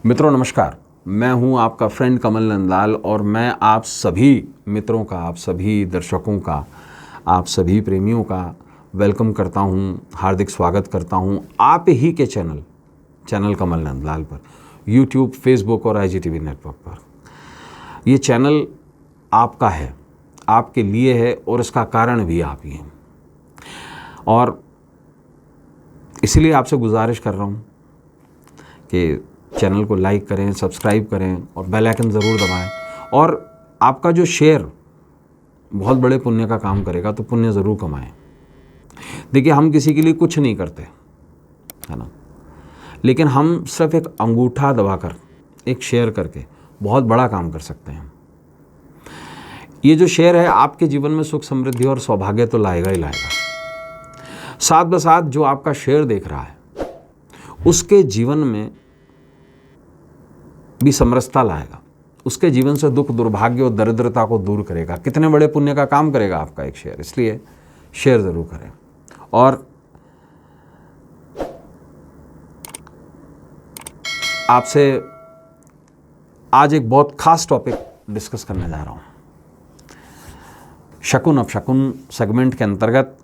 मित्रों नमस्कार, मैं हूं आपका फ्रेंड कमल नंदलाल और मैं आप सभी मित्रों का, आप सभी दर्शकों का, आप सभी प्रेमियों का वेलकम करता हूं, हार्दिक स्वागत करता हूं आप ही के चैनल कमल नंदलाल पर, यूट्यूब, फेसबुक और IGTV नेटवर्क पर। ये चैनल आपका है, आपके लिए है और इसका कारण भी आप ही हैं। और इसलिए आपसे गुजारिश कर रहा हूं कि चैनल को लाइक करें, सब्सक्राइब करें और बेल आइकन ज़रूर दबाएं। और आपका जो शेयर बहुत बड़े पुण्य का काम करेगा, तो पुण्य ज़रूर कमाएं। देखिए, हम किसी के लिए कुछ नहीं करते, है ना, लेकिन हम सिर्फ एक अंगूठा दबाकर, एक शेयर करके बहुत बड़ा काम कर सकते हैं। ये जो शेयर है आपके जीवन में सुख, समृद्धि और सौभाग्य तो लाएगा ही लाएगा। साथ ब साथ जो आपका शेयर देख रहा है उसके जीवन में भी समरसता लाएगा, उसके जीवन से दुख, दुर्भाग्य और दरिद्रता को दूर करेगा। कितने बड़े पुण्य का काम करेगा आपका एक शेयर। इसलिए शेयर ज़रूर करें। और आपसे आज एक बहुत खास टॉपिक डिस्कस करने जा रहा हूं। शकुन अपशकुन सेगमेंट के अंतर्गत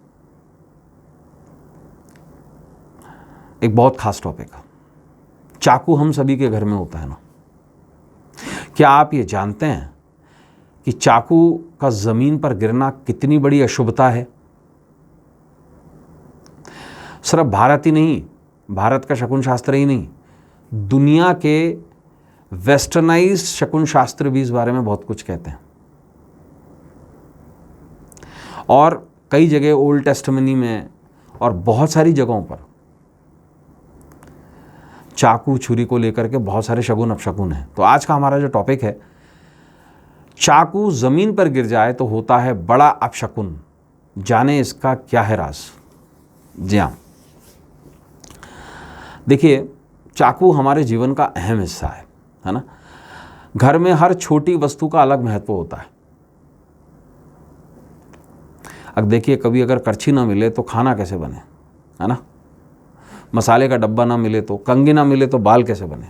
एक बहुत खास टॉपिक है। चाकू हम सभी के घर में होता है ना। क्या आप ये जानते हैं कि चाकू का ज़मीन पर गिरना कितनी बड़ी अशुभता है? सिर्फ भारत ही नहीं, भारत का शकुन शास्त्र ही नहीं, दुनिया के वेस्टर्नाइज्ड शकुन शास्त्र भी इस बारे में बहुत कुछ कहते हैं। और कई जगह ओल्ड टेस्टामेनी में और बहुत सारी जगहों पर चाकू छुरी को लेकर के बहुत सारे शगुन अपशकुन हैं। तो आज का हमारा जो टॉपिक है, चाकू ज़मीन पर गिर जाए तो होता है बड़ा अपशकुन, जाने इसका क्या है राज। जी हाँ, देखिए, चाकू हमारे जीवन का अहम हिस्सा है ना। घर में हर छोटी वस्तु का अलग महत्व होता है। अब देखिए, कभी अगर करछी ना मिले तो खाना कैसे बने, है ना। मसाले का डब्बा ना मिले तो, कंघी ना मिले तो बाल कैसे बने।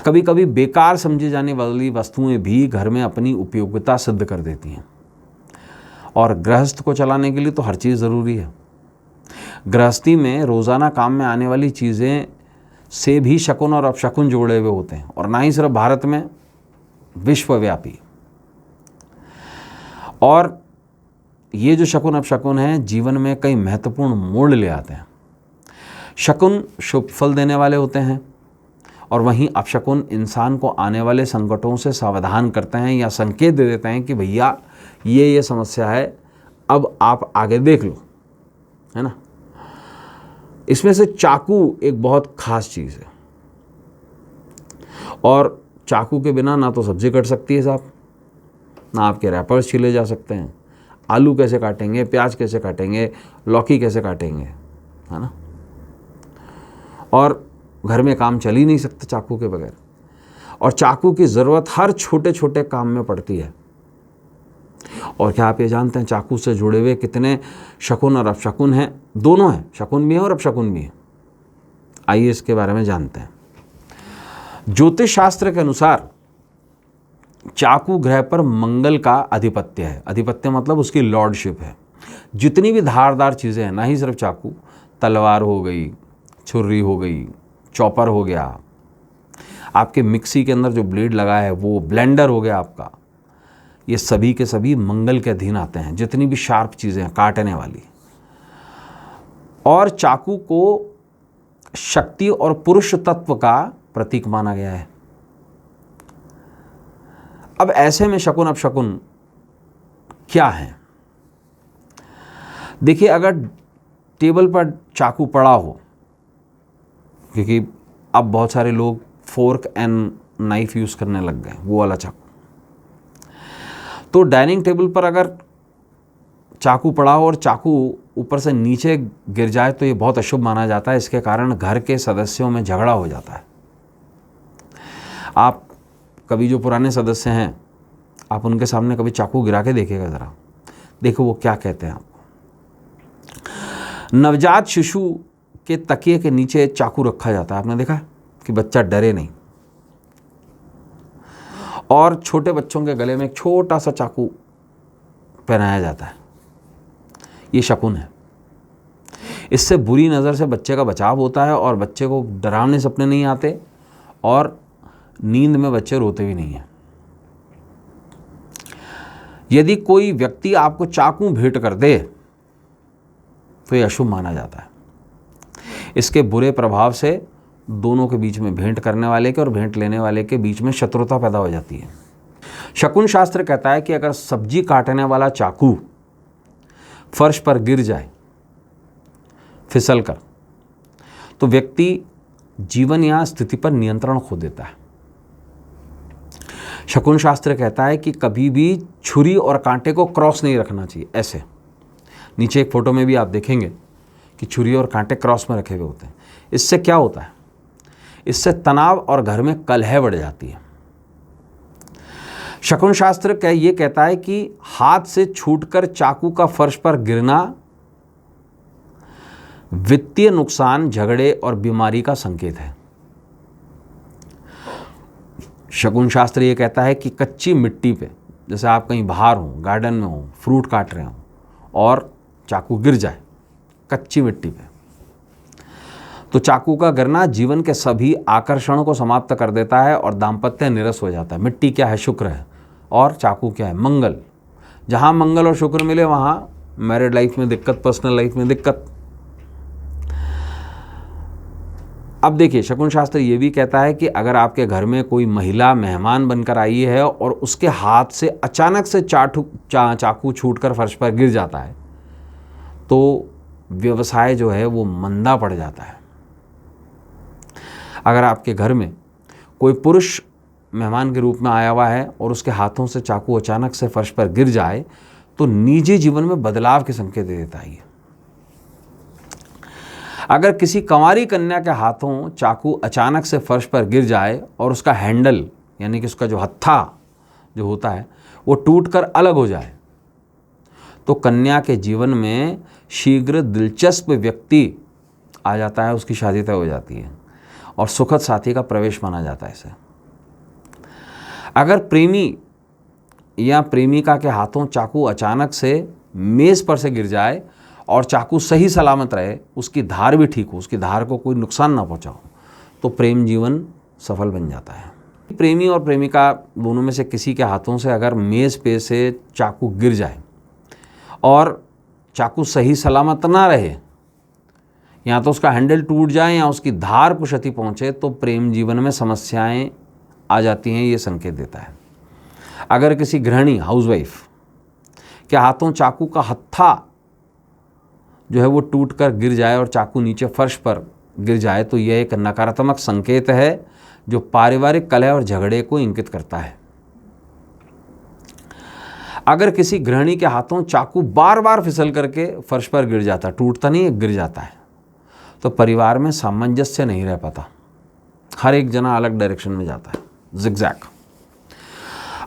कभी कभी बेकार समझी जाने वाली वस्तुएं भी घर में अपनी उपयोगिता सिद्ध कर देती हैं। और गृहस्थ को चलाने के लिए तो हर चीज़ ज़रूरी है। गृहस्थी में रोज़ाना काम में आने वाली चीज़ें से भी शकुन और अपशकुन जोड़े हुए होते हैं, और ना ही सिर्फ भारत में, विश्वव्यापी। और ये जो शकुन अपशकुन हैं जीवन में कई महत्वपूर्ण मोड़ ले आते हैं। शकुन शुभ फल देने वाले होते हैं, और वहीं अपशकुन इंसान को आने वाले संकटों से सावधान करते हैं या संकेत दे देते हैं कि भैया ये समस्या है, अब आप आगे देख लो, है ना। इसमें से चाकू एक बहुत खास चीज़ है। और चाकू के बिना ना तो सब्जी कट सकती है साहब, ना आपके रैपर्स छीले जा सकते हैं। आलू कैसे काटेंगे, प्याज कैसे काटेंगे, लौकी कैसे काटेंगे, है ना। और घर में काम चल ही नहीं सकता चाकू के बगैर। और चाकू की ज़रूरत हर छोटे छोटे काम में पड़ती है। और क्या आप ये जानते हैं चाकू से जुड़े हुए कितने शकुन और अपशकुन हैं? दोनों हैं, शकुन भी है और अपशकुन भी है। आइए इसके बारे में जानते हैं। ज्योतिष शास्त्र के अनुसार चाकू ग्रह पर मंगल का आधिपत्य है। आधिपत्य मतलब उसकी लॉर्डशिप है। जितनी भी धारदार चीज़ें हैं, ना ही सिर्फ चाकू, तलवार हो गई, छुरी हो गई, चॉपर हो गया, आपके मिक्सी के अंदर जो ब्लेड लगा है वो, ब्लेंडर हो गया आपका, ये सभी के सभी मंगल के अधीन आते हैं। जितनी भी शार्प चीज़ें हैं काटने वाली। और चाकू को शक्ति और पुरुष तत्व का प्रतीक माना गया है। अब ऐसे में शकुन अपशकुन क्या है? देखिए, अगर टेबल पर चाकू पड़ा हो, क्योंकि अब बहुत सारे लोग फोर्क एंड नाइफ यूज़ करने लग गए, वो वाला चाकू, तो डाइनिंग टेबल पर अगर चाकू पड़ा हो और चाकू ऊपर से नीचे गिर जाए तो ये बहुत अशुभ माना जाता है। इसके कारण घर के सदस्यों में झगड़ा हो जाता है। आप कभी जो पुराने सदस्य हैं, आप उनके सामने कभी चाकू गिरा के देखिएगा ज़रा, देखो वो क्या कहते हैं आपको। नवजात शिशु के तकिए के नीचे चाकू रखा जाता है, आपने देखा कि बच्चा डरे नहीं। और छोटे बच्चों के गले में एक छोटा सा चाकू पहनाया जाता है। ये शकुन है। इससे बुरी नज़र से बच्चे का बचाव होता है और बच्चे को डरावने सपने नहीं आते और नींद में बच्चे रोते भी नहीं हैं। यदि कोई व्यक्ति आपको चाकू भेंट कर दे तो यह अशुभ माना जाता है। इसके बुरे प्रभाव से दोनों के बीच में, भेंट करने वाले के और भेंट लेने वाले के बीच में शत्रुता पैदा हो जाती है। शकुन शास्त्र कहता है कि अगर सब्जी काटने वाला चाकू फर्श पर गिर जाए फिसल कर, तो व्यक्ति जीवन या स्थिति पर नियंत्रण खो देता है। शकुन शास्त्र कहता है कि कभी भी छुरी और कांटे को क्रॉस नहीं रखना चाहिए। ऐसे नीचे एक फोटो में भी आप देखेंगे कि छुरी और कांटे क्रॉस में रखे हुए होते हैं। इससे क्या होता है? इससे तनाव और घर में कलह बढ़ जाती है। शकुन शास्त्र ये कहता है कि हाथ से छूटकर चाकू का फर्श पर गिरना वित्तीय नुकसान, झगड़े और बीमारी का संकेत है। शकुन शास्त्र ये कहता है कि कच्ची मिट्टी पे, जैसे आप कहीं बाहर हो, गार्डन में हो, फ्रूट काट रहे हो और चाकू गिर जाए कच्ची मिट्टी पे, तो चाकू का गिरना जीवन के सभी आकर्षणों को समाप्त कर देता है और दाम्पत्य निरस हो जाता है। मिट्टी क्या है? शुक्र है। और चाकू क्या है? मंगल। जहाँ मंगल और शुक्र मिले वहाँ मैरिड लाइफ में दिक्कत, पर्सनल लाइफ में दिक्कत। अब देखिए, शकुन शास्त्र ये भी कहता है कि अगर आपके घर में कोई महिला मेहमान बनकर आई है और उसके हाथ से अचानक से चाकू छूटकर फर्श पर गिर जाता है, तो व्यवसाय जो है वो मंदा पड़ जाता है। अगर आपके घर में कोई पुरुष मेहमान के रूप में आया हुआ है और उसके हाथों से चाकू अचानक से फर्श पर गिर जाए, तो निजी जीवन में बदलाव के संकेत दे देता है। अगर किसी कंवारी कन्या के हाथों चाकू अचानक से फर्श पर गिर जाए और उसका हैंडल, यानी कि उसका जो हत्था जो होता है, वो टूटकर अलग हो जाए, तो कन्या के जीवन में शीघ्र दिलचस्प व्यक्ति आ जाता है, उसकी शादी तय हो जाती है और सुखद साथी का प्रवेश माना जाता है इसे। अगर प्रेमी या प्रेमिका के हाथों चाकू अचानक से मेज पर से गिर जाए और चाकू सही सलामत रहे, उसकी धार भी ठीक हो, उसकी धार को कोई नुकसान ना पहुंचा हो, तो प्रेम जीवन सफल बन जाता है। प्रेमी और प्रेमिका दोनों में से किसी के हाथों से अगर मेज़ पे से चाकू गिर जाए और चाकू सही सलामत ना रहे, या तो उसका हैंडल टूट जाए या उसकी धार को क्षति पहुँचे, तो प्रेम जीवन में समस्याएं आ जाती हैं, ये संकेत देता है। अगर किसी गृहिणी, हाउसवाइफ के हाथों चाकू का हत्था जो है वो टूट कर गिर जाए और चाकू नीचे फर्श पर गिर जाए, तो यह एक नकारात्मक संकेत है जो पारिवारिक कलह और झगड़े को इंगित करता है। अगर किसी गृहिणी के हाथों चाकू बार बार फिसल करके फर्श पर गिर जाता, टूटता नहीं, गिर जाता है, तो परिवार में सामंजस्य नहीं रह पाता, हर एक जना अलग डायरेक्शन में जाता है, जिगजैग।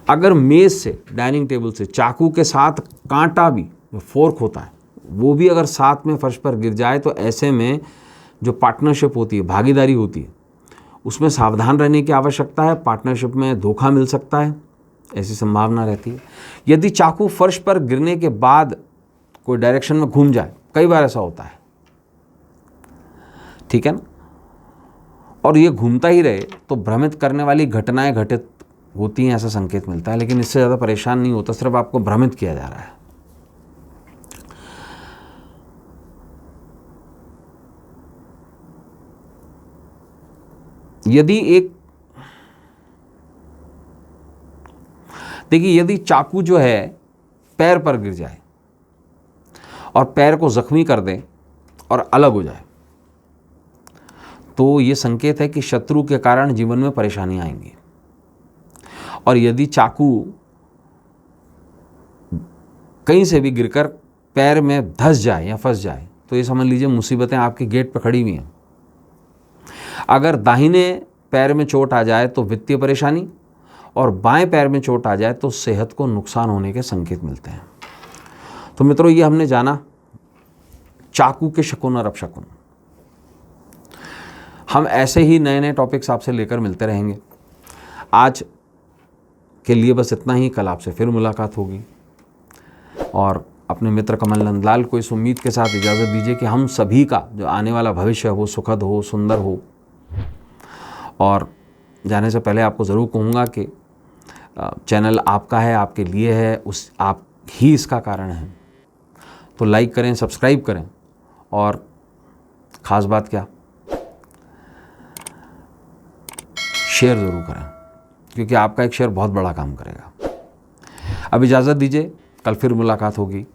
अगर मेज से, डाइनिंग टेबल से चाकू के साथ कांटा भी, जो फोर्क होता है, वो भी अगर साथ में फर्श पर गिर जाए, तो ऐसे में जो पार्टनरशिप होती है, भागीदारी होती है, उसमें सावधान रहने की आवश्यकता है। पार्टनरशिप में धोखा मिल सकता है, ऐसी संभावना रहती है। यदि चाकू फर्श पर गिरने के बाद कोई डायरेक्शन में घूम जाए, कई बार ऐसा होता है, ठीक है ना, और ये घूमता ही रहे, तो भ्रमित करने वाली घटनाएं घटित होती हैं, ऐसा संकेत मिलता है। लेकिन इससे ज़्यादा परेशान नहीं होता, सिर्फ आपको भ्रमित किया जा रहा है। यदि चाकू जो है पैर पर गिर जाए और पैर को जख्मी कर दे और अलग हो जाए, तो ये संकेत है कि शत्रु के कारण जीवन में परेशानियां आएंगी। और यदि चाकू कहीं से भी गिरकर पैर में धंस जाए या फंस जाए, तो ये समझ लीजिए मुसीबतें आपके गेट पर खड़ी हुई हैं। अगर दाहिने पैर में चोट आ जाए तो वित्तीय परेशानी, और बाएं पैर में चोट आ जाए तो सेहत को नुकसान होने के संकेत मिलते हैं। तो मित्रों, ये हमने जाना चाकू के शकुन और अपशकुन। हम ऐसे ही नए नए टॉपिक्स आपसे लेकर मिलते रहेंगे। आज के लिए बस इतना ही, कल आपसे फिर मुलाकात होगी। और अपने मित्र कमल नंदलाल को इस उम्मीद के साथ इजाज़त दीजिए कि हम सभी का जो आने वाला भविष्य है वो सुखद हो, सुंदर हो। और जाने से पहले आपको ज़रूर कहूँगा कि चैनल आपका है, आपके लिए है, उस आप ही इसका कारण हैं। तो लाइक करें, सब्सक्राइब करें और ख़ास बात क्या, शेयर ज़रूर करें, क्योंकि आपका एक शेयर बहुत बड़ा काम करेगा। अब इजाज़त दीजिए, कल फिर मुलाकात होगी।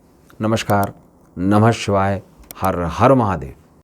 नमस्कार, नमः शिवाय, हर हर महादेव।